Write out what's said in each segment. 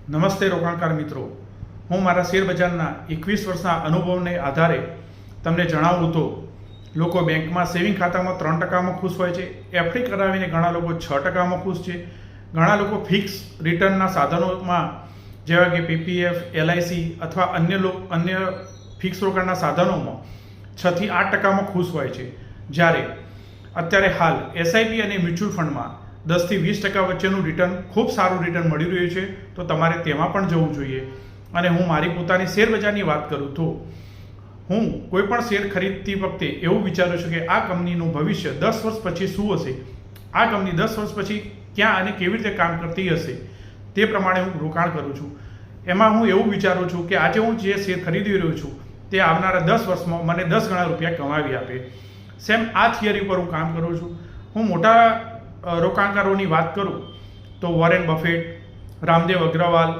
નમસ્તે રોકાણકાર મિત્રો, હું મારા શેરબજારના 21 વર્ષના અનુભવને આધારે તમને જણાવું તો લોકો બેંકમાં સેવિંગ ખાતામાં 3%માં ખુશ હોય છે. એફડી કરાવીને ઘણા લોકો 6%માં ખુશ છે. ઘણા લોકો ફિક્સ રિટર્નના સાધનોમાં જેવા કે પીપીએફ, એલઆઈસી અથવા અન્ય ફિક્સ રોકાણના સાધનોમાં 6 થી 8%માં ખુશ હોય છે. જ્યારે અત્યારે હાલ એસઆઈપી અને મ્યુચ્યુઅલ ફંડમાં 10 થી 20% વચ્ચેનું રિટર્ન ખૂબ સારું રિટર્ન મળી રહ્યું છે, તો તમારે તેમાં પણ જવું જોઈએ. અને હું મારી પોતાની શેરબજારની વાત કરું તો હું કોઈ પણ શેર ખરીદતી વખતે એવું વિચારું છું કે આ કંપનીનું ભવિષ્ય 10 વર્ષ પછી શું હશે, આ કંપની 10 વર્ષ પછી ક્યાં અને કેવી રીતે કામ કરતી હશે, તે પ્રમાણે હું રોકાણ કરું છું. એમાં હું એવું વિચારું છું કે આજે હું જે શેર ખરીદી રહ્યો છું તે આવનારા 10 વર્ષમાં મને 10 ગણા રૂપિયા કમાવી આપે. સેમ આ થિયરી પર હું કામ કરું છું. હું મોટા રોકાણકારોની વાત કરું તો વોરેન બફેટ, રામદેવ અગ્રવાલ,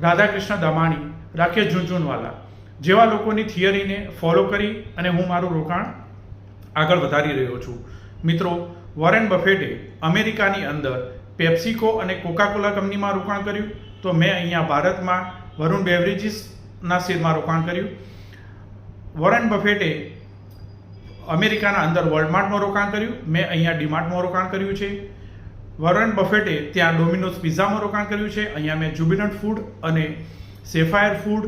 રાધાકૃષ્ણ દમાણી, રાકેશ ઝુનઝુનવાલા જેવા લોકોની થિયરીને ફોલો કરી અને હું મારું રોકાણ આગળ વધારી રહ્યો છું. મિત્રો, વોરેન બફેટે અમેરિકાની અંદર પેપ્સિકો અને કોકાકોલા કંપનીમાં રોકાણ કર્યું, તો મેં અહીંયા ભારતમાં વરુણ બેવરેજીસના શેરમાં રોકાણ કર્યું. વોરેન બફેટે અમેરિકાના અંદર વોલમાર્ટમાં રોકાણ કર્યું, મેં અહીંયા ડીમાર્ટમાં રોકાણ કર્યું છે. વોરેન બફેટે ત્યાં ડોમિનોઝ પિઝામાં રોકાણ કર્યું છે, અહીંયા મેં જુબિલન્ટ ફૂડ અને Sapphire food,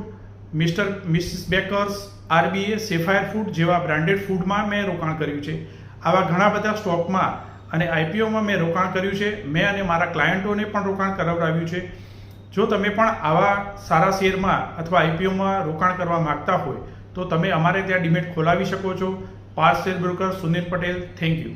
Mrs Bakers, RBA, Sapphire food જેવા બ્રાન્ડેડ ફૂડમાં મેં રોકાણ કર્યું છે. આવા ઘણા બધા સ્ટોકમાં અને આઈપીઓમાં મેં રોકાણ કર્યું છે. મેં અને મારા ક્લાયન્ટોને પણ રોકાણ કરાવડાવ્યું છે. જો તમે પણ આવા સારા શેરમાં અથવા આઈપીઓમાં રોકાણ કરવા માગતા હોય તો તમે અમારે ત્યાં ડીમેટ ખોલાવી શકો છો. Parth share broker, Sunil Patel. Thank you.